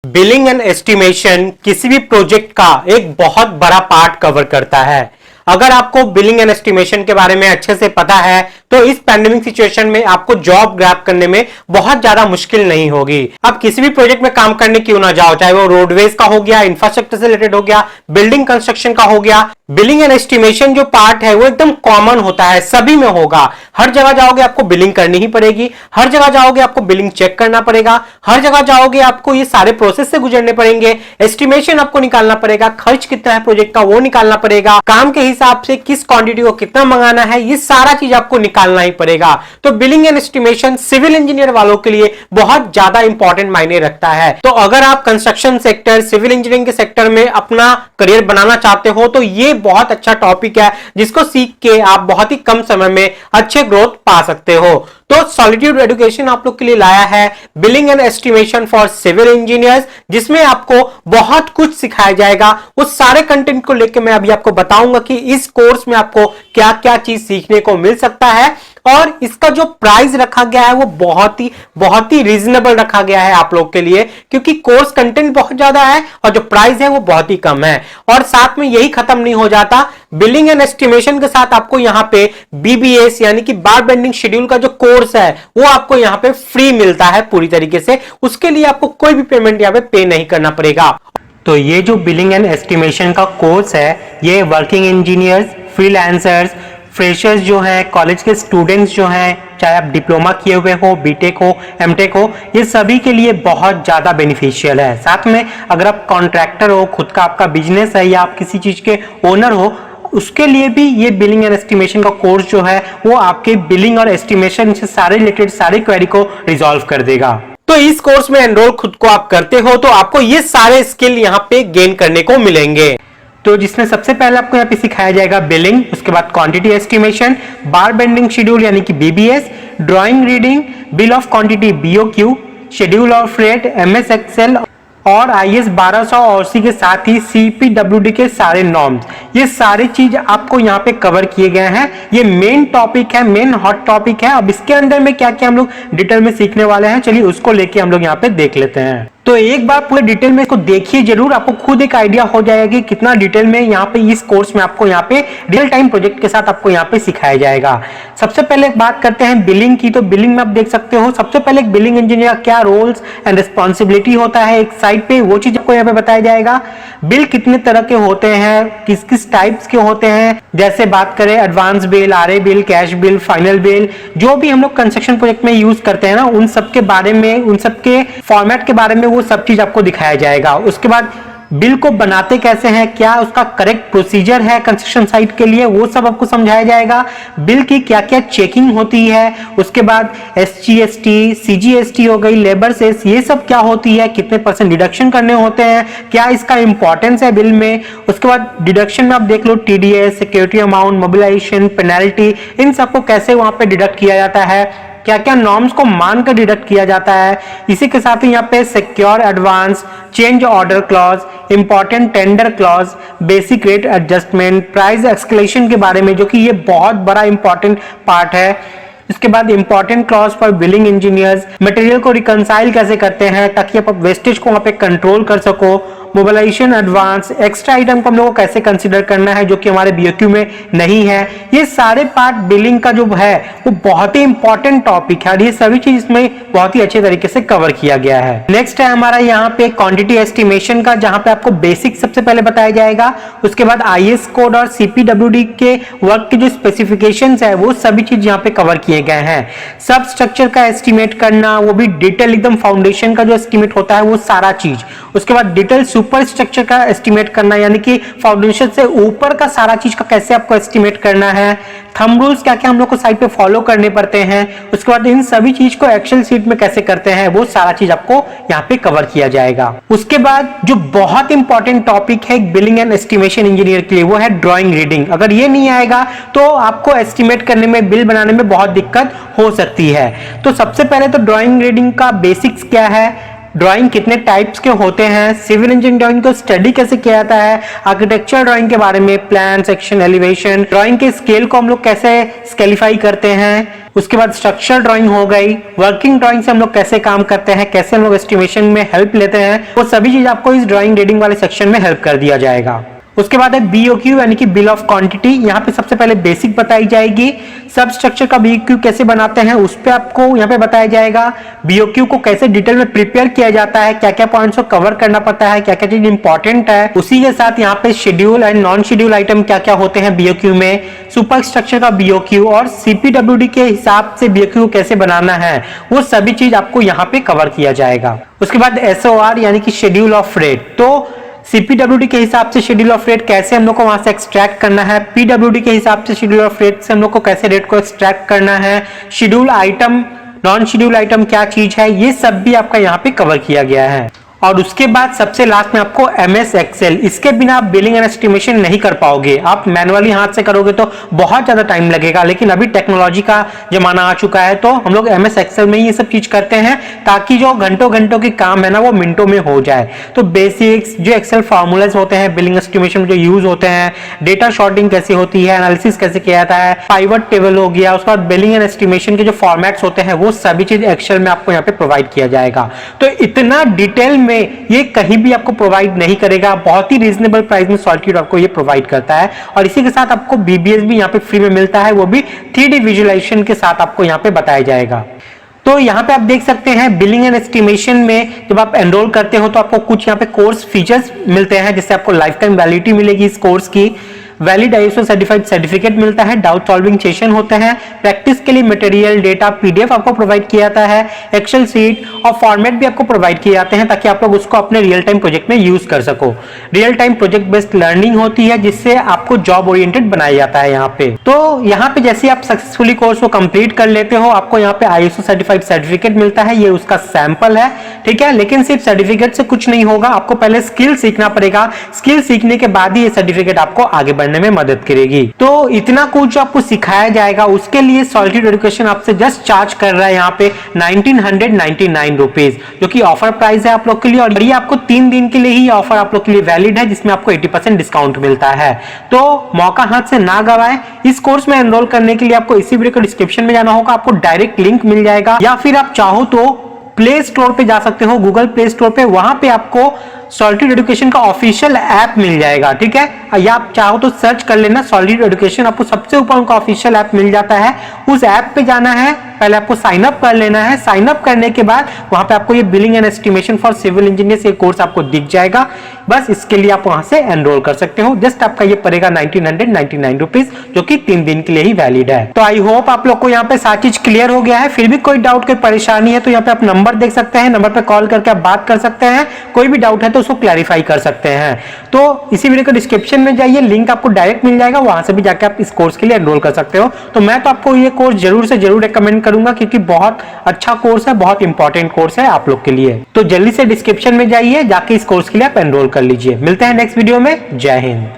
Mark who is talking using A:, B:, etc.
A: Billing and estimation किसी भी project का एक बहुत बड़ा पार्ट कवर करता है। अगर आपको बिलिंग एंड एस्टिमेशन के बारे में अच्छे से पता है तो इस पैंडेमिक सिचुएशन में आपको जॉब ग्रैब करने में बहुत ज्यादा मुश्किल नहीं होगी। आप किसी भी प्रोजेक्ट में काम करने क्यों ना जाओ, चाहे वो रोडवेज का हो गया, इंफ्रास्ट्रक्चर से रिलेटेड हो गया, बिल्डिंग कंस्ट्रक्शन का हो गया, बिलिंग एंड एस्टिमेशन जो पार्ट है वो एकदम कॉमन होता है, सभी में होगा। हर जगह जाओगे आपको बिलिंग करनी ही पड़ेगी, हर जगह जाओगे आपको बिलिंग चेक करना पड़ेगा, हर जगह जाओगे आपको ये सारे प्रोसेस से गुजरने पड़ेंगे, एस्टिमेशन आपको निकालना पड़ेगा, खर्च कितना है प्रोजेक्ट का वो निकालना पड़ेगा, काम के हिसाब से किस क्वांटिटी को कितना मंगाना है ये सारा चीज आपको निकालना ही पड़ेगा। तो billing and estimation civil engineer वालों के लिए बहुत ज्यादा इंपॉर्टेंट मायने रखता है। तो अगर आप कंस्ट्रक्शन सेक्टर, सिविल इंजीनियरिंग के सेक्टर में अपना करियर बनाना चाहते हो तो ये बहुत अच्छा टॉपिक है जिसको सीख के आप बहुत ही कम समय में अच्छे ग्रोथ पा सकते हो। तो सॉलिट्यूड एजुकेशन आप लोग के लिए लाया है billing and estimation for civil engineers, जिसमें आपको बहुत कुछ सिखाया जाएगा। उस सारे कंटेंट को लेकर मैं अभी आपको बताऊंगा कि इस कोर्स में आपको क्या क्या चीज सीखने को मिल सकता है, और इसका जो प्राइस रखा गया है वो बहुत ही रीजनेबल रखा गया है आप लोग के लिए, क्योंकि कोर्स कंटेंट बहुत ज्यादा है और जो प्राइस है वो बहुत ही कम है। और साथ में यही खत्म नहीं हो जाता, बिलिंग एंड एस्टिमेशन के साथ आपको यहां पे बीबीएस यानी कि बार बेंडिंग शेड्यूल का जो कोर्स है वो आपको यहां पे फ्री मिलता है पूरी तरीके से। उसके लिए आपको कोई भी पेमेंट यहां पे नहीं करना पड़ेगा। तो ये जो बिलिंग एंड एस्टिमेशन का कोर्स है ये वर्किंग इंजीनियर्स, फ्रीलांसर्स, फ्रेशर्स जो हैं, कॉलेज के स्टूडेंट्स जो हैं, चाहे आप डिप्लोमा किए हुए हो, बीटेक हो, एमटेक हो, ये सभी के लिए बहुत ज़्यादा बेनिफिशियल है। साथ में अगर आप कॉन्ट्रैक्टर हो, खुद का आपका बिजनेस है या आप किसी चीज़ के ओनर हो, उसके लिए भी ये बिलिंग एंड एस्टिमेशन का कोर्स जो है वो आपके बिलिंग और एस्टिमेशन से सारे रिलेटेड सारी क्वेरी को रिजॉल्व कर देगा। तो इस कोर्स में एनरोल खुद को आप करते हो तो आपको ये सारे स्किल यहाँ पे गेन करने को मिलेंगे। तो जिसमें सबसे पहले आपको यहाँ पे सिखाया जाएगा बिलिंग, उसके बाद quantity estimation, bar bending schedule यानी कि BBS, drawing reading, bill of quantity BOQ, schedule of rate, MS Excel और आईएस 1200 और उसी के साथ ही सीपीडब्ल्यूडी के सारे नॉर्म्स, ये सारी चीज आपको यहाँ पे कवर किए गए हैं। ये मेन टॉपिक है, मेन हॉट टॉपिक है। अब इसके अंदर में क्या क्या हम लोग डिटेल में सीखने वाले हैं, चलिए उसको लेके हम लोग यहाँ पे देख लेते हैं। तो एक बार पूरे डिटेल में इसको देखिए जरूर, आपको खुद एक आइडिया हो जाएगा कि कितना डिटेल में यहाँ पे इस कोर्स में आपको यहाँ पे रियल टाइम प्रोजेक्ट के साथ आपको यहाँ पे सिखाया जाएगा। सबसे पहले बात करते हैं बिलिंग की। तो बिलिंग में आप देख सकते हो सबसे पहले एक बिलिंग इंजीनियर का क्या रोल्स एंड रिस्पॉन्सिबिलिटी होता है एक साइड पे, वो चीज आपको यहाँ पे बताया जाएगा। बिल कितने तरह के होते हैं, किस किस टाइप्स के होते हैं, जैसे बात करें advance bill, RA bill, cash bill, final bill, जो भी हम लोग कंस्ट्रक्शन प्रोजेक्ट में यूज करते हैं ना, उन सब के बारे में, उन सब के फॉर्मेट के बारे में वो सब चीज आपको दिखाया जाएगा। उसके बाद बिल को बनाते कैसे हैं, क्या उसका करेक्ट प्रोसीजर है कंस्ट्रक्शन साइट के लिए, वो सब आपको समझाया जाएगा। बिल की क्या क्या चेकिंग होती है, उसके बाद एसजीएसटी, सीजीएसटी हो गई, लेबर सेस, ये सब क्या होती है, कितने % डिडक्शन करने होते हैं, क्या इसका इंपॉर्टेंस है बिल में। उसके बाद डिडक्शन में आप देख लो TDS, security amount, mobilisation, penalty, इन सबको कैसे वहां पे डिडक्ट किया जाता है, क्या क्या नॉर्म्स को मानकर डिडक्ट किया जाता है। इसी के साथ ही यहाँ पे secure advance, change order clause, important tender clause, basic rate adjustment, price escalation के बारे में, जो कि ये बहुत बड़ा इंपॉर्टेंट पार्ट है। इसके बाद important clause for billing engineers, material को रिकंसाइल कैसे करते हैं ताकि आप वेस्टेज को वहां पे कंट्रोल कर सको, मोबिलाइजेशन एडवांस, एक्स्ट्रा आइटम को हम लोगों को कैसे कंसीडर करना है जो कि हमारे बीओक्यू में नहीं है। ये सारे पार्ट बिलिंग का जो है वो बहुत ही इंपॉर्टेंट टॉपिक है और ये सभी चीज इसमें बहुत ही अच्छे तरीके से कवर किया गया है। नेक्स्ट है हमारा यहाँ पे क्वांटिटी एस्टिमेशन का, जहां पे आपको बेसिक सबसे पहले बताया जाएगा। उसके बाद आईएस कोड और सीपीडब्ल्यूडी के वर्क के जो स्पेसिफिकेशंस है वो सभी चीज यहाँ पे कवर किए गए हैं। सब स्ट्रक्चर का एस्टिमेट करना, वो भी डिटेल एकदम फाउंडेशन का जो एस्टिमेट होता है वो सारा चीज। उसके बाद डिटेल सुपर स्ट्रक्चर का एस्टिमेट करना, यानी कि फाउंडेशन से ऊपर का सारा चीज का कैसे आपको एस्टिमेट करना है। थंब रूल्स क्या क्या हम लोग को साइड पे फॉलो करने पड़ते हैं। उसके बाद इन सभी चीज को एक्सेल शीट में कैसे करते हैं वो सारा चीज आपको यहाँ पे कवर किया जाएगा। उसके बाद जो बहुत इंपॉर्टेंट टॉपिक है बिलिंग एंड एस्टिमेशन इंजीनियर के लिए वो है ड्राइंग रीडिंग। अगर ये नहीं आएगा तो आपको एस्टिमेट करने में, बिल बनाने में बहुत दिक्कत हो सकती है। तो सबसे पहले तो ड्राइंग रीडिंग का बेसिक्स क्या है, ड्राइंग कितने टाइप्स के होते हैं, सिविल इंजीनियरिंग ड्राइंग को स्टडी कैसे किया जाता है, आर्किटेक्चर ड्राइंग के बारे में, प्लान, सेक्शन, एलिवेशन, ड्राइंग के स्केल को हम लोग कैसे स्केलिफाई करते हैं, उसके बाद स्ट्रक्चर ड्राइंग हो गई, वर्किंग ड्राइंग से हम लोग कैसे काम करते हैं, कैसे हम लोग एस्टिमेशन में हेल्प लेते हैं, वो सभी चीज आपको इस ड्राइंग रीडिंग वाले सेक्शन में हेल्प कर दिया जाएगा। उसके बाद है बीओक्यू यानी कि बिल ऑफ क्वांटिटी। यहाँ पे सबसे पहले बेसिक बताई जाएगी, सब स्ट्रक्चर का बीओक्यू कैसे बनाते हैं उस पे आपको यहाँ पे बताया जाएगा, बीओक्यू को कैसे डिटेल में प्रिपेयर किया जाता है, क्या क्या पॉइंट्स को कवर करना पड़ता है, क्या क्या चीज इंपॉर्टेंट है। उसी के साथ यहाँ पे schedule and non schedule item क्या क्या होते हैं बीओक्यू में, सुपर स्ट्रक्चर का बीओक्यू और सीपीडब्ल्यूडी के हिसाब से बीओक्यू कैसे बनाना है, वो सभी चीज आपको यहाँ पे कवर किया जाएगा। उसके बाद एसओआर यानी कि शेड्यूल ऑफ रेट, तो सीपीडब्ल्यूडी के हिसाब से शेड्यूल ऑफ रेट कैसे हम लोग को वहां से एक्सट्रैक्ट करना है, पीडब्ल्यूडी के हिसाब से शेड्यूल ऑफ रेट से हम लोग को कैसे रेट को एक्सट्रैक्ट करना है, schedule item, non schedule item क्या चीज है, ये सब भी आपका यहाँ पे कवर किया गया है। और उसके बाद सबसे लास्ट में आपको एमएस एक्सेल, इसके बिना आप बिलिंग एंड एस्टिमेशन नहीं कर पाओगे। आप मैनुअली हाथ से करोगे तो बहुत ज्यादा टाइम लगेगा, लेकिन अभी टेक्नोलॉजी का जमाना आ चुका है तो हम लोग एमएस एक्सेल में ही ये सब चीज करते हैं, ताकि जो घंटों घंटों की काम है ना वो मिनटों में हो जाए। तो बेसिक्स जो एक्सेल फॉर्मूलाज होते हैं बिलिंग एस्टिमेशन में जो यूज होते हैं, डेटा शॉर्टिंग कैसे होती है, एनालिसिस कैसे किया जाता है, पाइवट टेबल हो गया, उसके बाद बिलिंग एंड एस्टिमेशन के जो फॉर्मेट्स होते हैं वो सभी चीज एक्सेल में आपको यहाँ पे प्रोवाइड किया जाएगा। तो इतना डिटेल में ये कहीं भी आपको प्रोवाइड नहीं करेगा, बहुत ही रीजनेबल प्राइस में सॉलिट्यूड आपको ये प्रोवाइड करता है। और इसी के साथ आपको बीबीएस भी यहाँ पे फ्री में मिलता है, वो भी 3D विजुअलाइजेशन के साथ आपको यहाँ पे बताया जाएगा। तो यहाँ पे आप देख सकते हैं बिलिंग एंड एस्टिमेशन में जब आप एनरोल करते हो तो आपको कुछ यहाँ पे कोर्स फीचर्स मिलते हैं, जिससे आपको लाइफ टाइम वैलिडिटी मिलेगी इस कोर्स की, वैलिड आईएसओ सर्टिफाइड सर्टिफिकेट मिलता है, डाउट सॉल्विंग सेशन होते हैं, प्रैक्टिस के लिए मटेरियल, डेटा, पीडीएफ आपको प्रोवाइड किया जाता है, एक्सेल सीट और फॉर्मेट भी आपको प्रोवाइड किए जाते हैं, ताकि आप लोग उसको अपने रियल टाइम प्रोजेक्ट में यूज कर सको। Real time project based learning होती है, जिससे आपको जॉब ओरिएंटेड बनाया जाता है यहाँ पे। तो यहाँ पे जैसे आप सक्सेसफुली कोर्स को कंप्लीट कर लेते हो, आपको यहाँ पे आईएसओ सर्टिफाइड सर्टिफिकेट मिलता है, ये उसका सैंपल है, ठीक है। लेकिन सिर्फ सर्टिफिकेट से कुछ नहीं होगा, आपको पहले स्किल सीखना पड़ेगा, स्किल सीखने के बाद ही ये सर्टिफिकेट आपको आगे बढ़ने में मदद करेगी। तो इतना कुछ आपको सिखाया जाएगा, उसके लिए सॉलिट्यूड एजुकेशन आपसे जस्ट चार्ज कर रहा है यहाँ पे 1999 रुपीज, जो कि ऑफर प्राइस है आप लोग के लिए। और ये आपको 3 दिन के लिए ही ऑफर आप लोग के लिए वैलिड है, जिसमें आपको 80% डिस्काउंट मिलता है। तो मौका हाथ से ना गवाएं। इस कोर्स में एनरोल करने के लिए आपको इसी वीडियो के डिस्क्रिप्शन में जाना होगा, आपको डायरेक्ट लिंक मिल जाएगा, या फिर आप चाहो तो प्ले स्टोर पे जा सकते हो, गूगल प्ले स्टोर पे, वहां पे आपको सॉलिट्यूड एजुकेशन का ऑफिशियल ऐप मिल जाएगा, ठीक है। या आप चाहो तो सर्च कर लेना सॉलिट्यूड एजुकेशन, आपको सबसे ऊपर उनका ऑफिशियल ऐप मिल जाता है। उस ऐप पे जाना है, पहले आपको साइन अप कर लेना है, साइन अप करने के बाद वहां पे आपको ये billing and estimation for civil engineers ये कोर्स आपको दिख जाएगा। बस इसके लिए आप वहां से एनरोल कर सकते हो। जस्ट आपका ये पड़ेगा 1999 रुपीज, जो कि 3 दिन के लिए ही वैलिड है। तो आई होप आप लोग को यहाँ पे सारी चीज क्लियर हो गया है। फिर भी कोई डाउट, कोई परेशानी है तो यहाँ पे आप नंबर देख सकते हैं, नंबर पे कॉल करके आप बात कर सकते हैं, कोई भी डाउट है तो उसको क्लैरिफाई कर सकते हैं। तो इसी वीडियो के डिस्क्रिप्शन में जाइए, लिंक आपको डायरेक्ट मिल जाएगा, वहां से भी जाके आप इस कोर्स के लिए एनरोल कर सकते हो। तो मैं तो आपको ये कोर्स जरूर से जरूर रिकमेंड करूंगा, क्योंकि बहुत अच्छा कोर्स है, बहुत इंपॉर्टेंट कोर्स है आप लोग के लिए। तो जल्दी से डिस्क्रिप्शन में जाइए, जाके इस कोर्स के लिए आप एनरोल कर लीजिए। मिलते हैं नेक्स्ट वीडियो में। जय हिंद।